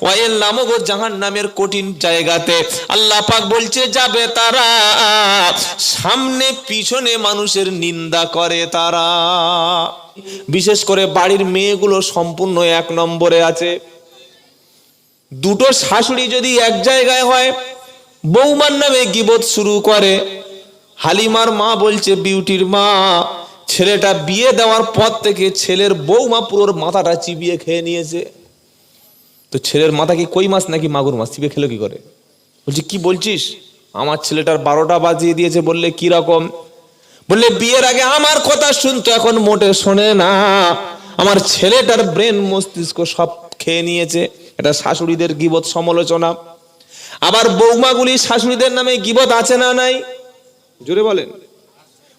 ওয়াইল নামক জাহান্নামের কঠিন জায়গাতে আল্লাহ পাক বলছে যাবে তারা, সামনে পিছনে মানুষের নিন্দা করে তারা। বিশেষ করে বাড়ির মেয়েগুলো সম্পূর্ণ এক নম্বরে আছে। দুটো শাশুড়ি যদি এক জায়গায় হয়, বৌমার নামে গীবত শুরু করে। হালিমার মা বলছে, বিউটির মা, ছেলেটা বিয়ে দেওয়ার পর থেকে ছেলের বৌমা পুরোর মাথাটা চিবিয়ে খেয়ে নিয়েছে। তো ছেলের মাথা কি কই মাছ নাকি মাগুর মাছ? চিবিয়ে খেলো কি করে? বলছি কি বলছিস? আমার ছেলেটার 12টা বাজিয়ে দিয়েছে। বললে কি রকম? বললে বিয়ের আগে আমার কথা শুনতো, এখন মোটে শোনে না। আমার ছেলেটার ব্রেন মস্তিষ্ক সব খেয়ে নিয়েছে। এটা শাশুড়িদের গীবত সমালোচনা। আবার বৌমাগুলি শাশুড়িদের নামে গীবত আছে না নাই? জোরে বলেন।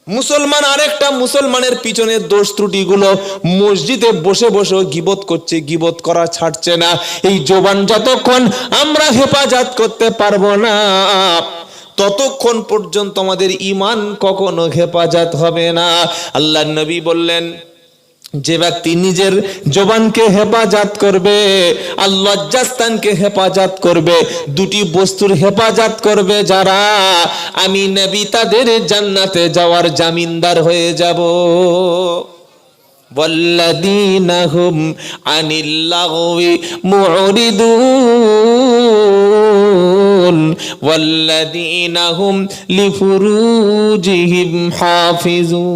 মুসলমান আরেকটা মুসলমানের পিছনে দোষ ত্রুটিগুলো মসজিদে বসে বসে গীবত করছে, গীবত করা ছাড়ছে না। এই জবান যতক্ষণ আমরা হেফাজত করতে পারবো না, ততক্ষণ পর্যন্ত আমাদের ঈমান কখনো হেফাজত হবে না। আল্লাহর নবী বললেন, যে ব্যক্তি নিজের জবানকে হেফাজত করবে, আল্লাহর লজ্জাস্থানকে হেফাজত করবে, দুটি বস্তুর হেফাজত করবে যারা, আমি নবী তাদের জান্নাতে যাওয়ার জামিনদার হয়ে যাব। ওয়াল্লাযীনা হুম আনিল লাগওয়ি মুরিদুন ওয়াল্লাযীনা হুম লিফুরুজিহিম হাফিজুন।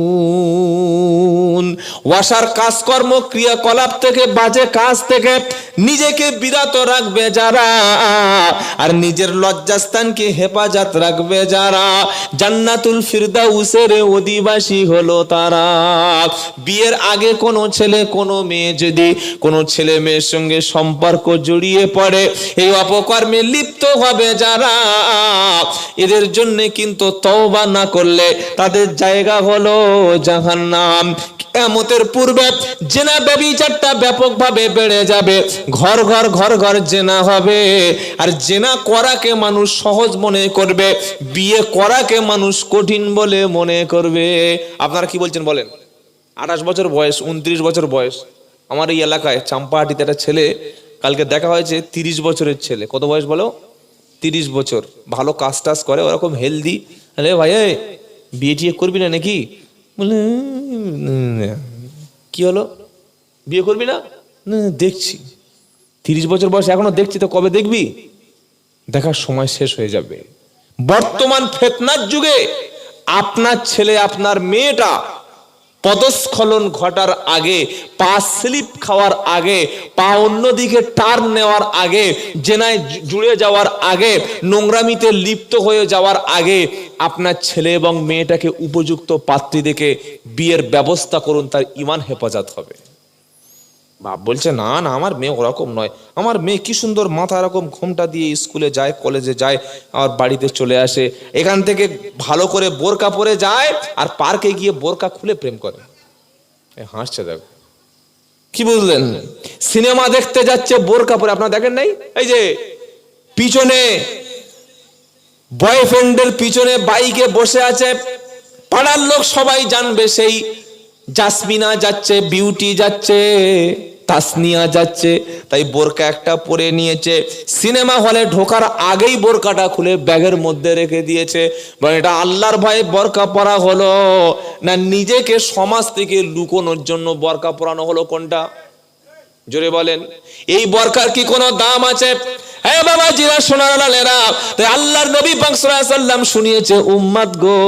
ওয়াসার কাজকর্ম ক্রিয়াকলাপ থেকে, বাজে কাজ থেকে নিজেকে বিরত রাখবে যারা, আর নিজের লজ্জাস্থানকে হেফাজত রাখবে যারা, জান্নাতুল ফিরদাউসের অধিবাসী হলো তারা। বিয়ের আগে কোনো ছেলে কোনো মেয়ে যদি কোনো ছেলে মেয়ের সঙ্গে সম্পর্ক জড়িয়ে পড়ে, এই অপকর্মে লিপ্ত হবে যারা, এদের জন্য কিন্তু তওবা না করলে তাদের জায়গা হলো জাহান্নাম। কিয়ামতের পূর্বে জেনা ব্যভিচারটা ব্যাপকভাবে বেড়ে যাবে। ঘর ঘর ঘর ঘর জেনা হবে। আর জেনা করাকে মানুষ সহজ মনে করবে, বিয়ে করাকে মানুষ কঠিন বলে মনে করবে। আপনারা কি বলছেন বলেন? 28 বছর বয়স, 29 বছর বয়স। আমার এই এলাকায় চাম্পাহাটিতে একটা ছেলে, কালকে দেখা হয়েছে, 30 বছরের ছেলে। কত বয়স বলো? 30 বছর। ভালো কাজ টাজ করে, ওরকম হেলদি। আরে ভাই, বিয়ে টিয়ে করবি না নাকি? বলে কি হলো, বিয়ে করবি না? দেখছি। 30 বছর বয়স, এখনো দেখছি। তো কবে দেখবি? দেখার সময় শেষ হয়ে যাবে। বর্তমান ফিতনার যুগে আপনার ছেলে আপনার মেয়েটা পদস্খলন ঘটার আগে, পা স্লিপ খাওয়ার আগে, পা অন্যদিকে টার্ন নেওয়ার আগে, জেনায় জুড়ে যাওয়ার আগে, নোংরামিতে লিপ্ত হয়ে যাওয়ার আগে আপনার ছেলে এবং মেয়েটাকে উপযুক্ত পাত্রী দেখে বিয়ের ব্যবস্থা করুন, তার ঈমান হেফাজত হবে। বাপ বলছে, না না, আমার মেয়ে ওরকম নয়। আমার মেয়ে কি সুন্দর মাথা এরকম ঘোমটা দিয়ে স্কুলে যায়, কলেজে যায়, আর বাড়িতে চলে আসে। এখান থেকে ভালো করে বোরকা পরে যায়, আর পার্কে গিয়ে বোরকা খুলে প্রেম করে। হাসছে, দেখো কি বুঝলেন? সিনেমা দেখতে যাচ্ছে বোরকা পরে। আপনারা দেখেন নাই? এই যে পিছনে বয়ফ্রেন্ডের পিছনে বাইকে বসে আছে, পাড়ার লোক সবাই জানবে সেই জাসমিনা যাচ্ছে, বিউটি যাচ্ছে, তাসনিয়া যাচ্ছে। তাই বোরকা একটা পরে নিয়েছে। সিনেমা হলে ঢোকার আগেই বোরকাটা খুলে ব্যাগের মধ্যে রেখে দিয়েছে। এটা আল্লাহর ভয়ে বোরকা পরা হলো না নিজেকে সমাজ থেকে লুকোনোর জন্য বোরকা পরানো হলো? কোনটা? জোরে বলেন। এই বোরকার কি কোনো দাম আছে? হ্যাঁ বাবা জিরা, সোনার লালেরা, তাই আল্লাহর নবী পাক সাল্লাল্লাহু আলাইহি ওয়াসাল্লাম শুনিয়েছে, উম্মত গো,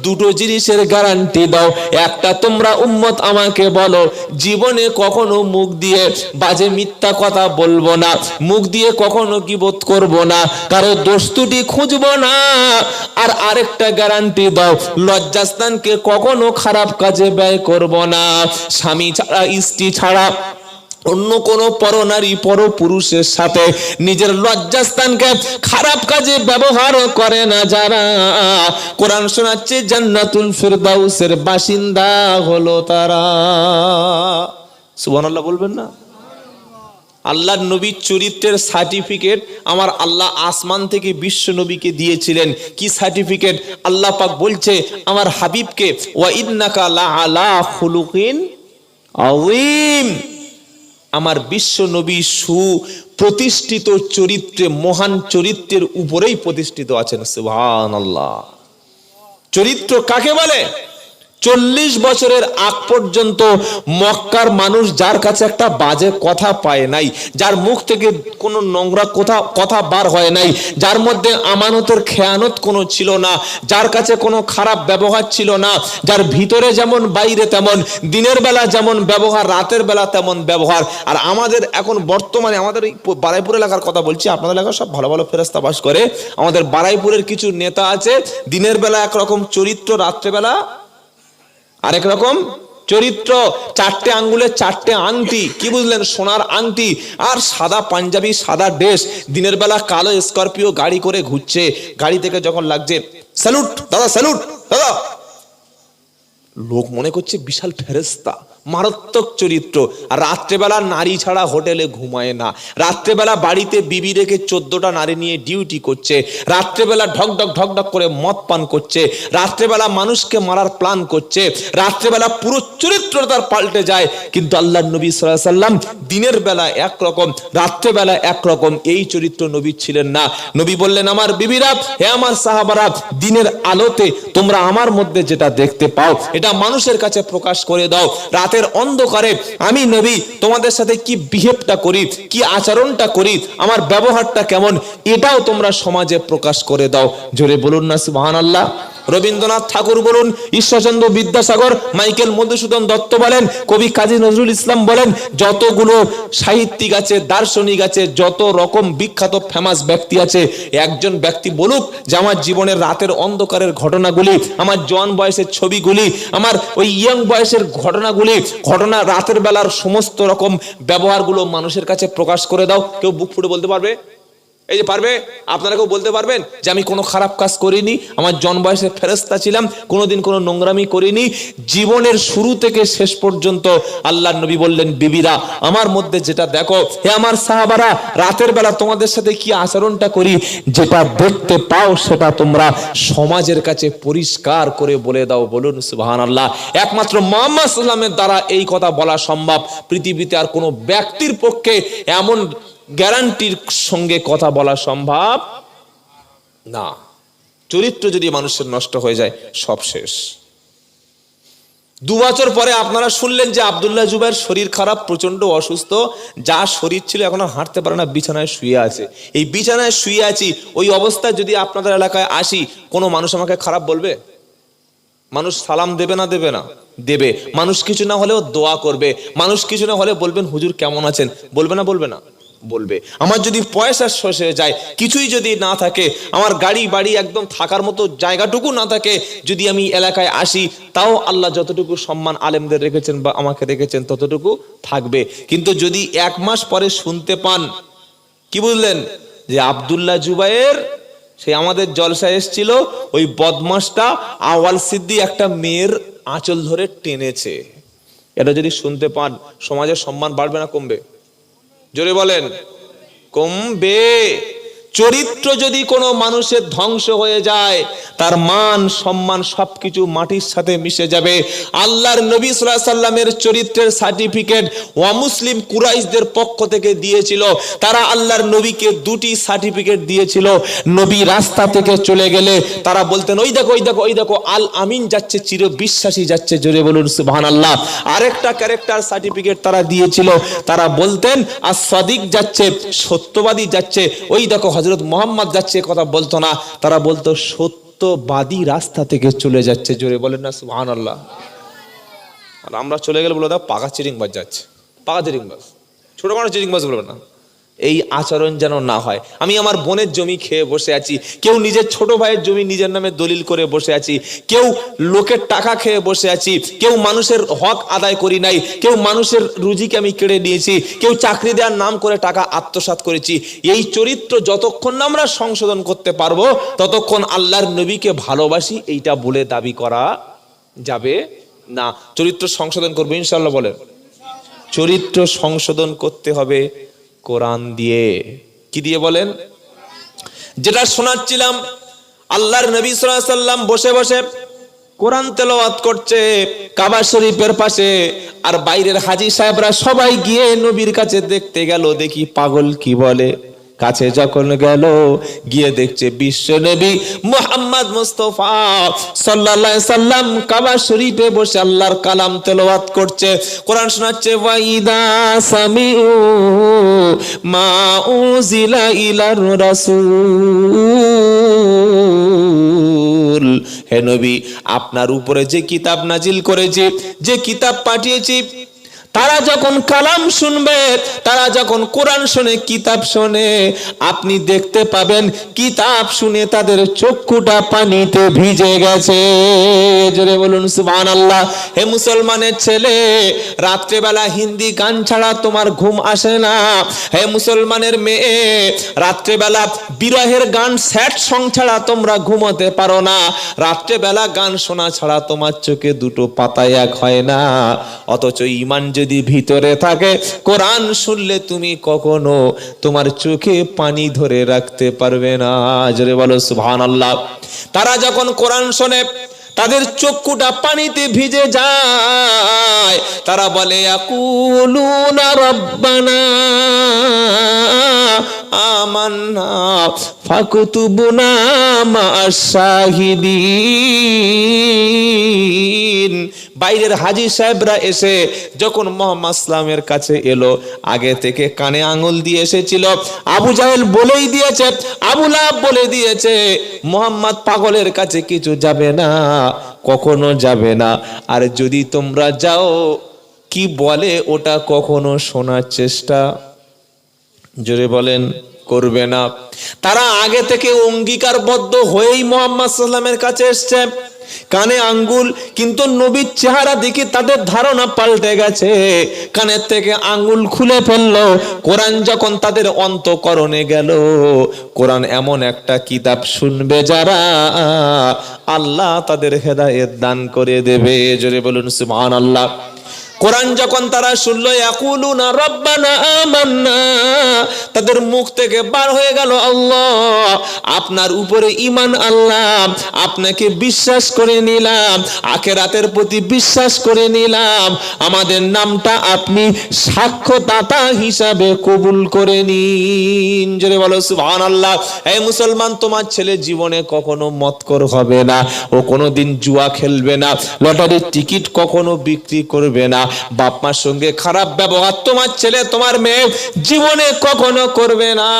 দুটো জিনিসের গ্যারান্টি দাও। একটা তোমরা উম্মত আমাকে বলো, জীবনে কখনো মুখ দিয়ে বাজে মিথ্যা কথা বলবো না, মুখ দিয়ে কখনো গীবত করব না, কারো দোষ ত্রুটি খুঁজবো না। আর আরেকটা গ্যারান্টি দাও, লজ্জাস্থানকে কখনো খারাপ কাজে ব্যয় করব না। স্বামী ছাড়া, স্ত্রী ছাড়া অন্য কোন পরনারী পরপুরুষের সাথে নিজের লজ্জাস্থানকে খারাপ কাজে ব্যবহার করে না যারা, কোরআন শোনাচ্ছে জান্নাতুল ফিরদাউসের বাসিন্দা হলো তারা। সুবহানাল্লাহ বলবেন না? আল্লাহর নবীর চরিত্রের সার্টিফিকেট আমার আল্লাহ আসমান থেকে বিশ্ব নবীকে দিয়েছিলেন। কি সার্টিফিকেট? আল্লাহ পাক বলছে আমার হাবিবকে, ওয়া ইন্নাকা লাআলা খুলুকিন আযীম। আমার বিশ্ব নবী প্রতিষ্ঠিত চরিত্রে, মহান চরিত্রের উপরেই প্রতিষ্ঠিত আছেন। সুবহানাল্লাহ। চরিত্র কাকে বলে? 40 বছরের আগ পর্যন্ত মক্কার মানুষ যার কাছে একটা বাজে কথা পায় নাই, যার মুখ থেকে কোনো নোংরা কথা বার হয় নাই, যার মধ্যে আমানতের খেয়ানত কোনো ছিল না, যার কাছে কোনো খারাপ ব্যবহার ছিল না, যার ভিতরে যেমন বাইরে তেমন, দিনের বেলা যেমন ব্যবহার, রাতের বেলা তেমন ব্যবহার। আর আমাদের এখন বর্তমানে আমাদের এই বারাইপুর এলাকার কথা বলছি, আপনাদের এলাকা সব ভালো ভালো ফেরেশতা বাস করে। আমাদের বারাইপুরের কিছু নেতা আছে, দিনের বেলা একরকম চরিত্র, রাত্রেবেলা আরেক রকম চরিত্র। 4টে আঙ্গুলে 4টে আংটি, কি বুঝলেন, সোনার আংটি, আর সাদা পাঞ্জাবি, সাদা ড্রেস, দিনের বেলা কালো স্করপিও গাড়ি করে ঘুরছে। গাড়ি থেকে যখন লাগছে, স্যালুট দাদা, স্যালুট দাদা, লোক মনে করছে বিশাল ফেরেশতা, মারাত্মক চরিত্র। আর রাত্রেবেলা নারী ছাড়া হোটেলে ঘুমায় না, রাত্রেবেলা বাড়িতে বিবি রেখে 14টা নারী নিয়ে ডিউটি করছে, রাত্রেবেলা ঢকঢক ঢকঢক করে মদ পান করছে, রাত্রেবেলা মানুষকে মারার প্ল্যান করছে, রাত্রেবেলা পুরো চরিত্র তার পাল্টে যায়। কিন্তু আল্লাহর নবী সাল্লাল্লাহু আলাইহি ওয়াসাল্লাম দিনের বেলা একরকম, রাত্রেবেলা একরকম, এই চরিত্র নবী ছিলেন না। নবী বললেন, আমার বিবিরা, হে আমার সাহাবারা, দিনের আলোতে তোমরা আমার মধ্যে যেটা দেখতে পাও এটা মানুষের কাছে প্রকাশ করে দাও। রাতের অন্ধকারে আমি নবী তোমাদের সাথে কি বিহেভটা করি, কি আচরণটা করি, আমার ব্যবহারটা কেমন, এটাও তোমরা সমাজে প্রকাশ করে দাও। জোরে বলুন না সুবহানাল্লাহ। রবীন্দ্রনাথ ঠাকুর বলুন, ঈশ্বরচন্দ্র বিদ্যাসাগর, মাইকেল মধুসূদন দত্ত বলেন, কবি কাজী নজরুল ইসলাম বলেন, যতগুলো সাহিত্যিক আছে, দার্শনিক আছে, যত রকম বিখ্যাত ফেমাস ব্যক্তি আছে, একজন ব্যক্তি বলুক যে আমার জীবনের রাতের অন্ধকারের ঘটনাগুলি, আমার জওয়ান বয়সের ছবিগুলি, আমার ওই ইয়াং বয়সের ঘটনাগুলি, রাতের বেলার সমস্ত রকম ব্যবহারগুলো মানুষের কাছে প্রকাশ করে দাও। কেউ বুক ফুটে বলতে পারবে? এই যে পারবে, আপনারা কেউ বলতে পারবেন যে আমি কোনো খারাপ কাজ করিনি, আমার জওয়ান বয়সে ফেরেশতা ছিলাম, কোনোদিন কোনো নোংরামি করিনি? জীবনের শুরু থেকে শেষ পর্যন্ত আল্লাহর নবী বললেন, বিবিরা আমার মধ্যে যেটা দেখো, হে আমার সাহাবারা, রাতের বেলা তোমাদের সাথে কি আচরণটা করি, যেটা দেখতে পাও সেটা তোমরা সমাজের কাছে পরিষ্কার করে বলে দাও। বলুন সুবহানাল্লাহ। একমাত্র মুহাম্মদ সাল্লাল্লাহু আলাইহি ওয়াসাল্লামের দ্বারা এই কথা বলা সম্ভব। পৃথিবীতে আর কোনো ব্যক্তির পক্ষে এমন গ্যারান্টির সঙ্গে কথা বলা সম্ভব না। চরিত্র যদি মানুষের নষ্ট হয়ে যায়, সব শেষ। 2 বছর পরে আপনারা শুনলেন যে আব্দুল্লাহ জুবাইর শরীর খারাপ, প্রচন্ড অসুস্থ, যা শরীর ছিল এখন আর হাঁটতে পারে না, বিছানায় শুয়ে আছে। এই বিছানায় শুয়ে আছি, ওই অবস্থায় যদি আপনাদের এলাকায় আসি, কোনো মানুষ আমাকে খারাপ বলবে? মানুষ সালাম দেবে না? দেবে না? দেবে। মানুষ কিছু না হলেও দোয়া করবে, মানুষ কিছু না হলে বলবেন হুজুর কেমন আছেন, বলবে না? বলবে না? বলবে। আমার যদি পয়সা শেষ হয়ে যায়, কিছুই যদি না থাকে, আমার গাড়ি বাড়ি একদম থাকার মতো জায়গাটুকু না থাকে, যদি আমি এলাকায় আসি, তাও আল্লাহ যতটুকু সম্মান আলেমদের রেখেছেন বা আমাকে রেখেছেন ততটুকু থাকবে। কিন্তু যদি 1 মাস পরে শুনতে পান, কি বুঝলেন, যে আব্দুল্লাহ জুবাইর সে আমাদের জলসায় এসেছিল, ওই বদমাশটা আওয়াল সিদ্দি একটা মেয়ের আঁচল ধরে টেনেছে, এটা যদি শুনতে পান, সমাজের সম্মান বাড়বে না কমবে? জোরে বলেন। কমবে। চরিত্র যদি কোনো মানুষের ধ্বংস হয়ে যায়, তার মান সম্মান সবকিছু মাটির সাথে মিশে যাবে। আল্লাহর নবী সাল্লাল্লাহু আলাইহি ওয়াসাল্লামের চরিত্রের সার্টিফিকেট অমুসলিম কুরাইশদের পক্ষ থেকে দিয়েছিল। তারা আল্লাহর নবীকে 2টি সার্টিফিকেট দিয়েছিল। নবী রাস্তা থেকে চলে গেলে তারা বলতেন, ওই দেখো ওই দেখো ওই দেখো, আল আমিন যাচ্ছে, চির বিশ্বাসী যাচ্ছে। জোরে বলুন সুবহানাল্লাহ। আরেকটা ক্যারেক্টার সার্টিফিকেট তারা দিয়েছিল, তারা বলতেন আস সাদিক যাচ্ছে, সত্যবাদী যাচ্ছে। ওই দেখো হযরত মুহাম্মদ যাচ্ছে, কথা বলতো না, তারা বলতো সত্যবাদী রাস্তা থেকে চলে যাচ্ছে। জোরে বলেন না সুবহানাল্লাহ। আর আমরা চলে গেলে বলে দাও পাকা চিরিংবাজ যাচ্ছে, পাকা চিরিংবাজ, ছোট মানুষ চিরিংবাজ বলবে না। এই আচরণ যেন না হয়। আমি আমার বোনের জমি খেয়ে বসে আছি, কেউ নিজের ছোট ভাইয়ের জমি নিজের নামে দলিল করে বসে আছি, কেউ লোকের টাকা খেয়ে বসে আছি, কেউ মানুষের হক আদায় করি নাই, কেউ মানুষের রুজিকে আমি কেড়ে নিয়েছি, কেউ চাকরি দেওয়ার নাম করে টাকা আত্মসাৎ করেছি। এই চরিত্র যতক্ষণ না আমরা সংশোধন করতে পারবো, ততক্ষণ আল্লাহর নবীকে ভালোবাসি এইটা বলে দাবি করা যাবে না। চরিত্র সংশোধন করবো ইনশাআল্লাহ। বলেন, চরিত্র সংশোধন করতে হবে কোরআন দিয়ে। কি দিয়ে? বলেন। যেটা শোনাচ্ছিলাম, আল্লাহর নবী সাল্লাল্লাহু আলাইহি ওয়াসাল্লাম বসে বসে কোরআন তেলাওয়াত করছে কাবা শরীফের পাশে, আর বাইরের হাজী সাহেবরা সবাই গিয়ে নবীর কাছে দেখতে গেল, দেখি পাগল কি বলে। কাছে যখন গেল, গিয়ে দেখছে বিশ্ব নবী মুহাম্মদ মুস্তাফা সাল্লাল্লাহু আলাইহি সাল্লাম কাবা শরীফে বসে আল্লাহর কালাম তেলাওয়াত করছে, কোরআন শোনাচ্ছে। ওয়াইদা সামিউ মা উজিলা ইলার রাসূল, হে নবী, আপনার উপরে যে কিতাব নাজিল করেছি, যে কিতাব পাঠিয়েছি, তারা যখন কালাম শুনবে, তারা যখন কোরআন শুনে, কিতাব শুনে, আপনি দেখতে পাবেন কিতাব শুনে তাদের চক্ষুটা পানিতে ভিজে গেছে। জোরে বলুন সুবহানাল্লাহ। হে মুসলমানের ছেলে, রাত্রেবেলা হিন্দি গান ছাড়া তোমার ঘুম আসে না। হে মুসলমানের মেয়ে, রাত্রেবেলা বিরহের গান, স্যাড সং ছাড়া তোমরা ঘুমোতে পারো না। রাত্রেবেলা গান শোনা ছাড়া তোমার চোখে দুটো পাতা এক হয় না। অথচ ঈমান যদি ভিতরে থাকে, কোরআন শুনলে তুমি কখনো তোমার চোখে পানি ধরে রাখতে পারবে না। জোরে বলো সুবহানাল্লাহ। তারা যখন কোরআন শোনে, তাদের চক্ষুটা পানিতে ভিজে যায়। তারা বলে ইয়াকুলুনা রাব্বানা আমান্না ফাকুতুবুনা মা'আশ শাহিদিন। বাইরের হাজী সাহেবরা এসে যখন মুহাম্মদ সাল্লামের কাছে এলো, আগে থেকে কানে আঙুল দিয়ে এসেছিল। আবু জাহেল বলেই দিয়েছে, আবু লাহাব বলে দিয়েছে, মুহাম্মদ পাগলের কাছে কিছু যাবে না, কখনো যাবে না। আর যদি তোমরা যাও, কি বলে ওটা কখনো শোনার চেষ্টা, জোরে বলেন, করবে না। তারা আগে থেকে অঙ্গীকারবদ্ধ হয়েই মুহাম্মদ সাল্লামের কাছে এসছে, কানে আঙ্গুল, কিন্তু নবীর চেহারা দেখে তাদের ধারণা পাল্টে গেছে। কানের থেকে আঙ্গুল খুলে ফেললো। কোরআন যখন তাদের অন্তঃকরণে গেল, কোরআন এমন একটা কিতাব শুনবে যারা আল্লাহ তাদের হেদায়েত দান করে দেবে। জোরে বলুন সুবহানাল্লাহ। কোরআন যখন তারা শুনলো, ইয়াকুলুনা রাব্বানা আমান্না, তাদের মুখ থেকে বার হয়ে গেল, আল্লাহ আপনার উপরে ঈমান আনলাম, আপনাকে বিশ্বাস করে নিলাম, আখিরাতের প্রতি বিশ্বাস করে নিলাম, আমাদের নামটা আপনি সাক্ষ্যদাতা হিসাবে কবুল করে নিন। জোরে বলো সুবহানাল্লাহ। এই মুসলমান, তোমার ছেলে জীবনে কখনো মদখোর হবে না, ও কোনোদিন জুয়া খেলবে না, লটারির টিকিট কখনো বিক্রি করবে না, বাপ মার সঙ্গে খারাপ ব্যবহার তোমার ছেলে তোমার মেয়ে জীবনে কখনো করবে না।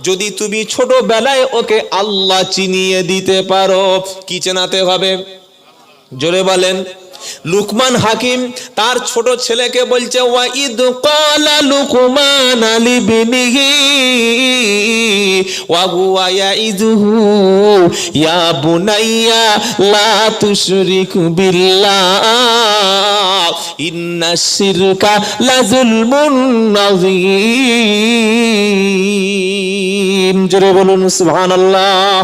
যদি তুমি ছোটবেলায় ওকে আল্লাহ চিনিয়ে দিতে পারো। কি চেনাতে হবে? জোরে বলেন। লুকমান হাকিম তার ছোট ছেলেকে বলছে, ওয়াইদ ক্বালা লুকমান লিবনিহি ওয়া হুয়া ইয়াইযুহু ইয়া বুনাইয়া লা তুশরিক বিল্লাহ ইন্নাশ শিরকা লাযুলমুন আযীম। জোরে বলুন সুবহানাল্লাহ।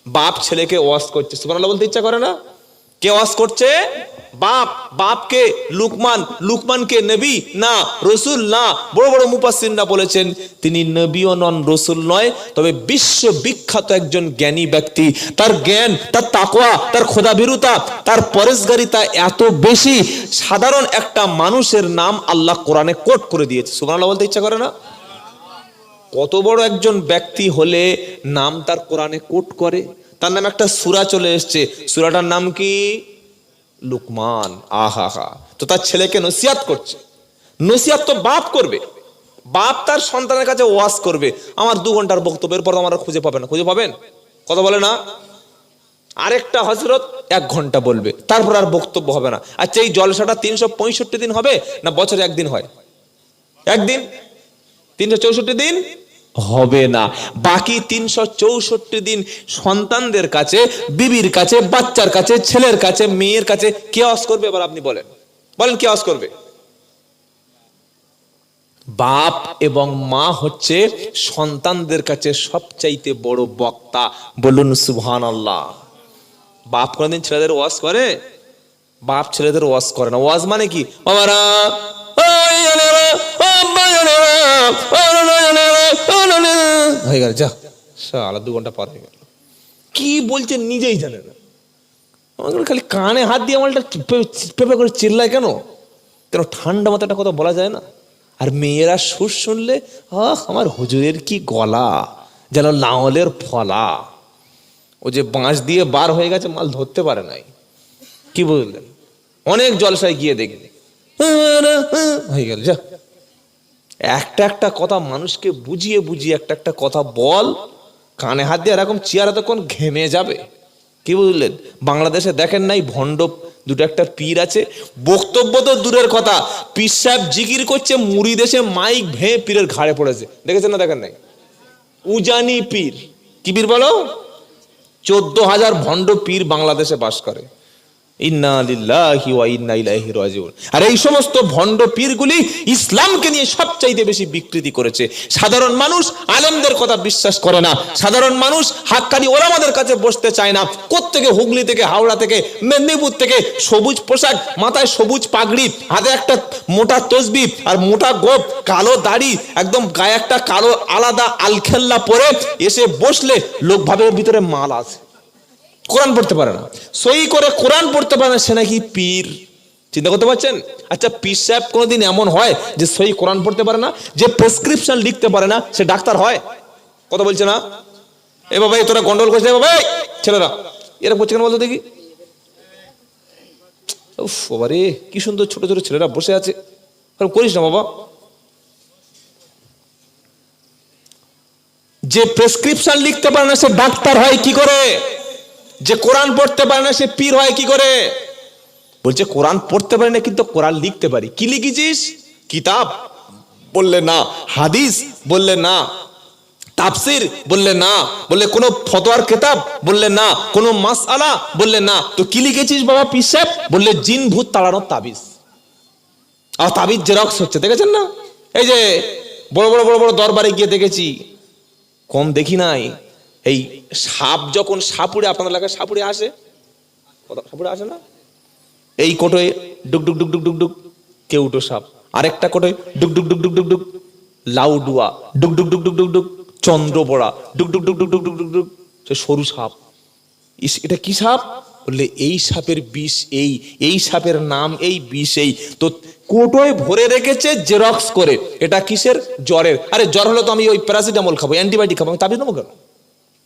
বাপ ছেলেকে ওয়াজ করছে, সুবহানাল্লাহ বলতে ইচ্ছা করে না? কে ওয়াজ করছে? বাপ। বাপকে লুকমান, লুকমানকে নবী না, রসুল না। বড় বড় মুফাসসিররা বলেছেন তিনি নবীও নন, রসুল নয়, তবে বিশ্ব বিখ্যাত একজন জ্ঞানী ব্যক্তি। তার জ্ঞান, তার তাকওয়া, তার খোদাভীরুতা, তার পরেশগারিতা এত বেশি, সাধারণ একটা মানুষের নাম আল্লাহ কোরআনে কোট করে দিয়েছে। সুবহানাল্লাহ বলতে ইচ্ছা করে না? কত বড় একজন ব্যক্তি হলে নাম তার কোরআনে কোট করে। তার নাম একটা সূরা চলে এসছে, সূরাটার নাম কি? লুকমান। আহা হা। তো তার ছেলেকে নসিহত করছে। নসিহত তো বাপ করবে, বাপ তার সন্তানের কাছে ওয়াজ করবে। আমার 2 ঘন্টার বক্তব্যের পর আমার খুঁজে পাবেন না। খুঁজে পাবেন? কথা বলে না? আরেকটা হযরত 1 ঘন্টা বলবে, তারপর আর বক্তব্য হবে না। আচ্ছা, এই জলসাটা 365 দিন হবে না বছরে একদিন হয়? একদিন। 364 দিন হবে না। বাকি 364 দিন সন্তানদের কাছে, বিবির কাছে, বাচ্চার কাছে, ছেলের কাছে, মেয়ের কাছে কে ওয়াজ করবে? এবার আপনি বলেন, বলেন কে ওয়াজ করবে? বাপ এবং মা হচ্ছে সন্তানদের কাছে সবচাইতে বড় বক্তা। বলুন সুবহানাল্লাহ। বাপ কোনদিন ছেলেদের ওয়াজ করে? বাপ ছেলেদের ওয়াজ করে না। ওয়াজ মানে কি? বাবারা হয়ে গেল, যা শালা 2 ঘন্টা পার হয়ে গেল, কি বলছে নিজেই জানে না। আমার খালি কানে হাত দিয়ে আমলটা পেপে করে চিল্লায় কেন? কেন ঠান্ডা মাথায় একটা কথা বলা যায় না? আর মেয়েরা সুর শুনলে আমার হুজুরের কি গলা, যেন লাঙলের ফলা। ও যে বাঁশ দিয়ে বার হয়ে গেছে, মাল ধরতে পারে নাই। কি বুঝলেন? অনেক জলসায় গিয়ে দেখে হয়ে গেল। যা একটা একটা কথা মানুষকে বুঝিয়ে বুঝিয়ে একটা একটা কথা বল, কানে হাত দিয়ে এরকম চেয়ার এতক্ষণ ঘেমে যাবে। কি বুঝলেন? বাংলাদেশে দেখেন নাই ভণ্ড দুটো একটা পীর আছে, বক্তব্য তো দূরের কথা, পীর সাহেব জিকির করছে, মুড়ি দেশে মাইক ভেঙে পীরের ঘাড়ে পড়েছে। দেখেছেন না? দেখেন নাই? উজানি পীর। কি পীর বলো? 14,000 ভণ্ড পীর বাংলাদেশে বাস করে। ইন্না লিল্লাহি ওয়া ইন্না ইলাইহি রাজিউন। আর এই সমস্ত ভণ্ড পীরগুলি ইসলামকে নিয়ে সবচাইতে বেশি বিকৃতি করেছে। সাধারণ মানুষ আলেমদের কথা বিশ্বাস করে না, সাধারণ মানুষ হাক্কানি ওলামাদের কাছে বসতে চায় না। কোত্থেকে হুগলি থেকে, হাওড়া থেকে, মেদিনীপুর থেকে সবুজ পোশাক, মাথায় সবুজ পাগড়ি, হাতে একটা মোটা তসবিহ আর মোটা গোপ, কালো দাড়ি, একদম গায়ে একটা কালো আলাদা আলখেল্লা পরে এসে বসলে লোক ভাবে ওর ভিতরে মাল আছে। কোরআন পড়তে পারে না, সই করে কোরআন পড়তে পারে না, সে নাকি পীর। চিন্তা করতে পারছেন? আচ্ছা, পীর সাহেব কোনোদিন এমন হয় যে সই কোরআন পড়তে পারে না, যে প্রেসক্রিপশন লিখতে পারে না, সে ডাক্তার হয়? কথা বলছে না? এ বাবা, তোরা গন্ডগোল করছে বাবা, ছেলেরা এরা করছে কেন বলতো দেখি? উফ বাবা রে, কি সুন্দর ছোট ছোট ছেলেরা বসে আছে, করিস না বাবা। যে প্রেসক্রিপশন লিখতে পারে না সে ডাক্তার হয় কি করে? যে কোরআন পড়তে পারে না সে পীর হয় কি করে? বলছে কোরআন পড়তে পারি না কিন্তু কোরআন লিখতে পারি। কি লিখেছিস? কিতাব? বললে না। হাদিস? বললে না। তাফসির? বললে না। বললে কোন ফতোয়ার কিতাব? বললে না। কোন মাসআলা? বললে না। তো কি লিখেছিস বাবা পীর সাহেব? বললে জিন ভূত তাড়ানোর তাবিজ। আর তাবিজ জেরক্স হচ্ছে, দেখেছেন না? এই যে বড় বড় বড় বড় দরবারে গিয়ে দেখেছি, কম দেখি নাই, এই সাপ যখন সাপুড়ে, আপনাদের এলাকায় সাপুড়ে আসে, সাপুড়ে আসে না? এই কোটোয় ডুক ডুক ডুক ডুক ডুক ডুক কেউটো সাপ, আরেকটা কোটোয় ডুক ডুক ডুক ডুক ডুক ডুক লাউডুয়া, ডুক ডুক ডুক ডুক ডুক ডুক চন্দ্রপড়া, ডুক ডুক ডুক ডুক ডুক ডুক ডুক ডুক সরু সাপ। এটা কি সাপ? বললে এই সাপের বিষ এই, এই সাপের নাম এই, বিষ এই। তো কোটোয় ভরে রেখেছে জেরক্স করে। এটা কিসের? জ্বরের। আরে জ্বর হলো তো আমি ওই প্যারাসিটামল খাবো, অ্যান্টিবায়োটিক খাবো, আমি তাবিজ নেবো কেন?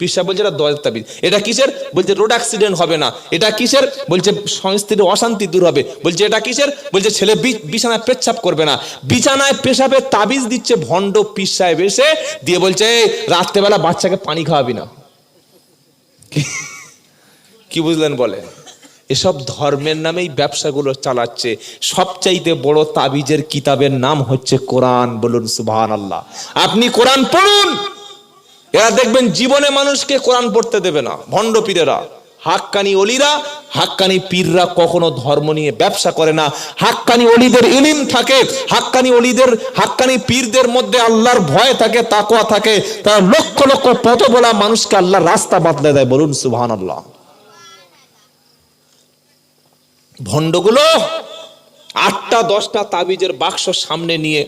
পীর সাহেব বলছে এটা দয়ের তাবিজ। এটা কিসের? বলছে রোড অ্যাক্সিডেন্ট হবে না। এটা কিসের? বলছে সংস্থার অশান্তি দূর হবে। বলছে এটা কিসের? বলছে ছেলে বিছানায় পেচ্ছাপ করবে না। বিছানায় পেশাবের তাবিজ দিচ্ছে ভণ্ড পীর সাহেব এসে, দিয়ে বলছে রাত্রেবেলা বাচ্চাকে পানি খাওয়াবি না। কি বুঝলেন বলে? এসব ধর্মের নামেই ব্যবসাগুলো চালাচ্ছে। সবচাইতে বড় তাবিজের কিতাবের নাম হচ্ছে কোরআন। বলুন সুবহানাল্লাহ। আপনি কোরআন পড়ুন, এরা দেখবেন জীবনে মানুষকে কোরআন পড়তে দেবে না। ভণ্ড পীরেরা, হাক্কানি অলিরা, হাক্কানি পীররা কখনো ধর্ম নিয়ে ব্যবসা করে না। হাক্কানি অলিদের ইলম থাকে, হাক্কানি অলিদের, হাক্কানি পীরদের মধ্যে আল্লাহর ভয় থাকে, তাকওয়া থাকে। তারা লক্ষ লক্ষ পথ বলা মানুষকে আল্লাহর রাস্তা বদলে দেয়। বলুন সুবহানাল্লাহ। ভণ্ডগুলো 8টা 10টা তাবিজের বাক্স সামনে নিয়ে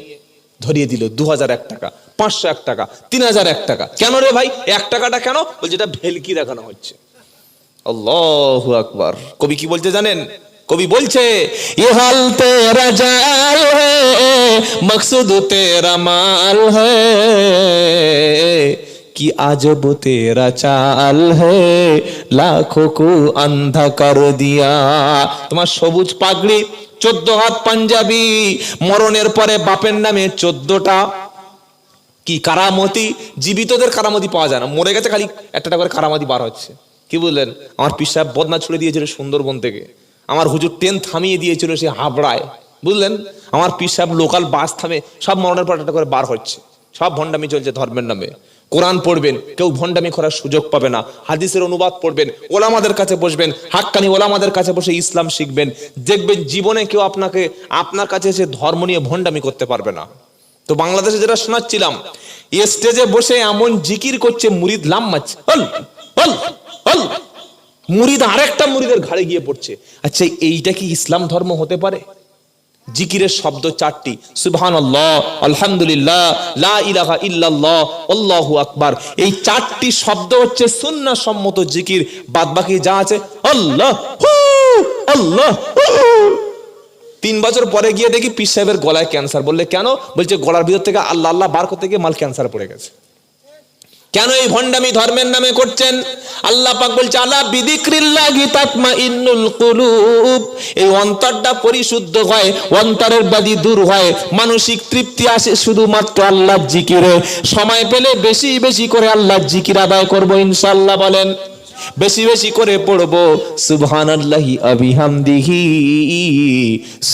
ধরিয়ে দিল 2001 টাকা, 501 টাকা, 3001 টাকা। কেন রে ভাই 1 টাকাটা কেন? বলছে এটা ভেলকি দেখানো হচ্ছে। আল্লাহু আকবার। কবি কি বলছে জানেন? কবি বলছে ये हाल तेरा जाल है मकसद तेरा माल है कि अजब तेरा चाल है लाखों को अंधा कर दिया। তোমার সবুজ পাগড়ি, 14 হাত পাঞ্জাবি, মরণের পরে বাপের নামে 14টা কি কারামতি। জীবিতদের কারামতি পাওয়া যায় না, মরে গেছে খালি একটা করে কারামতি বার হচ্ছে। কি বুঝলেন? আমার পীর সাহেব বদনা ছুড়ে দিয়েছিল সুন্দরবন থেকে, আমার হুজুর ট্রেন থামিয়ে দিয়েছিল সে হাবড়ায়। বুঝলেন? আমার পীর সাহেব লোকাল বাস থামে, সব মরণের পর একটা করে বার হচ্ছে। সব ভণ্ডামি চলছে ধর্মের নামে। কোরআন পড়বেন, কেউ ভণ্ডামি করার সুযোগ পাবে না। হাদিসের অনুবাদ পড়বেন, ওলামাদের কাছে বসবেন, হাক্কানি ওলামাদের কাছে বসে ইসলাম শিখবেন। দেখবেন জীবনে কেউ আপনার কাছে এসে ধর্ম নিয়ে ভণ্ডামি করতে পারবে না। তো বাংলাদেশে যেটা শোনাচ্ছিলাম, স্টেজে বসে এমন জিকির করছে, মুরিদ লাম্মাচ হল হল হল, মুরিদ আরেকটা মুরিদের ঘাড়ে গিয়ে পড়ছে। আচ্ছা, এইটা কি ইসলাম ধর্ম হতে পারে? জিকিরের শব্দ 4টি, সুবহানাল্লাহ, আলহামদুলিল্লাহ, লা ইলাহা ইল্লাল্লাহ, আল্লাহু আকবার। এই 4টি শব্দ হচ্ছে সুন্নাহ সম্মত জিকির। বাদবাকি যা আছে আল্লাহ আল্লাহ। 3 বছর পরে গিয়ে দেখি পীর সাহেবের গলায় ক্যান্সার। বললে কেন? বলছে গলার ভিতর থেকে আল্লাহ আল্লাহ বার করতে গিয়ে মাল ক্যান্সার পড়ে গেছে। কেন এই ভণ্ডামি ধর্মের নামে করছেন? আল্লাহ পাক বলছে আলা বিযিকরিল্লাহি তাতমাইন্নুল কুলুব। এই অন্তরটা পরিশুদ্ধ হয়, অন্তরের ব্যাধি দূর হয়, মানসিক তৃপ্তি আসে শুধুমাত্র আল্লাহর জিকিরে। সময় পেলে বেশি বেশি করে আল্লাহর জিকির আদায় করব ইনশাআল্লাহ। বলেন বেশি বেশি করে পড়বো সুবহানাল্লাহি আবিহামদিহি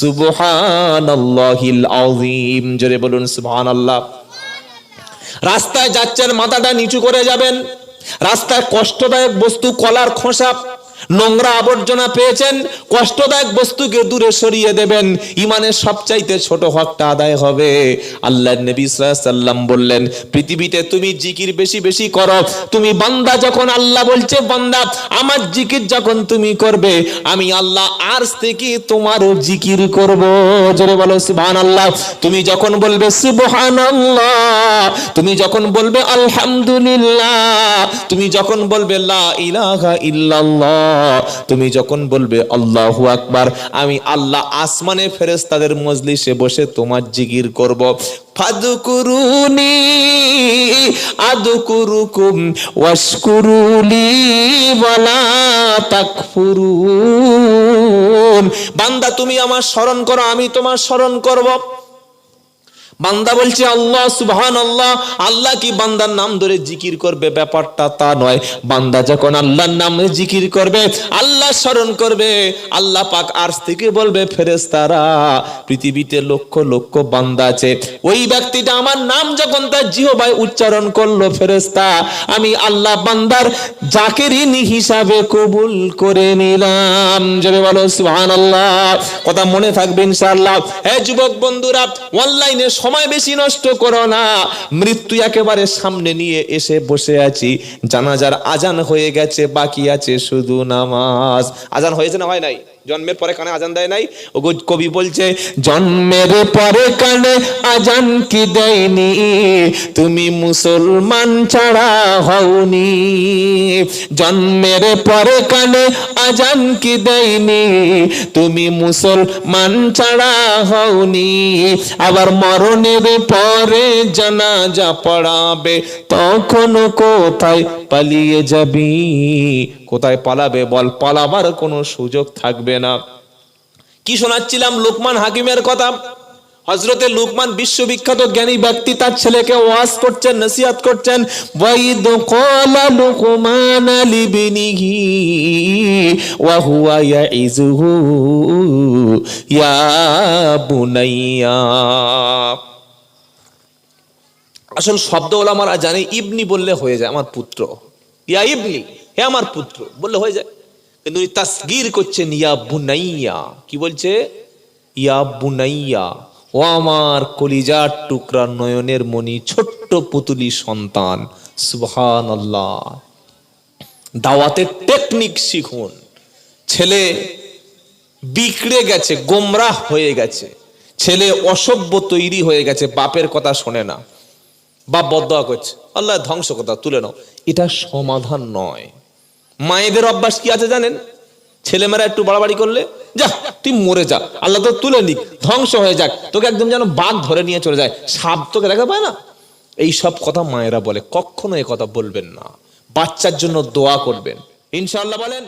সুবহানাল্লাহিল আযীম। জোরে বলুন সুবহানাল্লাহ। রাস্তায় যাচ্ছেন, মাথাটা নিচু করে যাবেন। রাস্তায় কষ্টদায়ক বস্তু, কলার খোসা, নোংরা আবর্জনা পেয়েছেন, কষ্টদায়ক বস্তুকে দূরে সরিয়ে দেবেন। ইমানের সবচাইতে ছোট হকটা আদায় হবে। আল্লাহর নবী সাল্লাল্লাহু আলাইহি ওয়াসাল্লাম বললেন পৃথিবীতে তুমি জিকির বেশি বেশি করো। তুমি বান্দা, যখন আল্লাহ বলছে বান্দা আমার জিকির যখন তুমি করবে, আমি আল্লাহ আরশ থেকে তোমারও জিকির করব। জোরে বলো সুবহানাল্লাহ। তুমি যখন বলবে সুবহানাল্লাহ, তুমি যখন বলবে আলহামদুলিল্লাহ, তুমি যখন বলবে লা ইলাহা ইল্লাল্লাহ, তুমি যখন বলবে আল্লাহু আকবার, আমি আল্লাহ আসমানে ফেরেশতাদের মজলিসে বসে তোমার জিকির করব। ফাযকুরুনি আযকুরুকুম ওয়াশকুরুলি ওয়ালা তাকফুরুন। বান্দা তুমি আমার স্মরণ করো, আমি তোমার স্মরণ করব। বান্দা বলছে আল্লাহ সুবহানাল্লাহ। আল্লাহ কি বান্দার নাম ধরে জিকির করবে? ব্যাপারটা তা নয়। বান্দা যখন আল্লাহর নামে জিকির করবে, আল্লাহ স্মরণ করবে, আল্লাহ পাক আরশ থেকে বলবে ফেরেশতারা পৃথিবীতে লক্ষ লক্ষ বান্দা আছে, ওই ব্যক্তিটা আমার নাম যখন তার জিহ্বায় উচ্চারণ করলো, ফেরেশতা আমি আল্লাহ বান্দার জাকিরিন হিসাবে কবুল করে নিলাম। জোরে বলো সুবহানাল্লাহ। কথা মনে থাকবে ইনশাআল্লাহ। হে যুবক বন্ধুরা, অনলাইনে সময় বেশি নষ্ট করো না। মৃত্যু একেবারে সামনে নিয়ে এসে বসে আছি। জানাজার আজান হয়ে গেছে, বাকি আছে শুধু নামাজ। আজান হয়েছে না হয় নাই? জন্মের পরে কানে আজান দেয় নাই? ও কবি বলছে জন্মের পরে কানে আজান কি দেয়নি, তুমি মুসলমান ছাড়া হওনি। জন্মের পরে কানে আজান কি দেয়নি, তুমি মুসলমান ছাড়া হওনি। আবার মরণের পরে জানাজা পড়াবে, তখন কোথায় পালিয়ে যাবি? কোথায় পালাবে বল? পালাবার কোনো সুযোগ থাকবে না। কি শোনাচ্ছিলাম? লুকমান হাকিমের কথা। হযরতে লুকমান বিশ্ববিখ্যাত জ্ঞানী ব্যক্তি, তার ছেলেকে ওয়াজ করছেন, নসিহত করছেন। ওয়াইদ ক্বালা লুকমান লিবনিহি ওয়া হুয়া ইয়াইযুহু ইয়া বুনাইয়া। আসল শব্দ ওলামারা জানে ইবনি বললে হয়ে যায়, আমার পুত্র। ইয়া ইবনি, হে আমার পুত্র বললে হয়ে যায়। কিন্তু তাসগীর করছেন ইয়া বুনাইয়া। কি বলছে? ইয়া বুনাইয়া, ও আমার কলিজার টুকরা, নয়নের মণি, ছোট্ট পুতুলি সন্তান। সুবহানাল্লাহ। দাওয়াতের টেকনিক শিখুন। ছেলে বিগড়ে গেছে, গোমরাহ হয়ে গেছে, ছেলে অসভ্য তৈরি হয়ে গেছে, বাপের কথা শোনে না, বাপ বদদোয়া করছে, আল্লাহ ধ্বংস কথা, তুলে নাও। এটা সমাধান নয়। মায়েদের অভ্যাস কি আছে জানেন? ছেলেমেয়েরা একটু বাড়াবাড়ি করলে, যা তুই মরে যা, আল্লাহ তো তুলে নিক, ধ্বংস হয়ে যাক, তোকে একদম যেন বাঘ ধরে নিয়ে চলে যায়, সাপ তোকে দেখা পায় না। এই সব কথা মায়েরা বলে। কখনো এই কথা বলবেন না। বাচ্চার জন্য দোয়া করবেন ইনশাআল্লাহ। বলেন।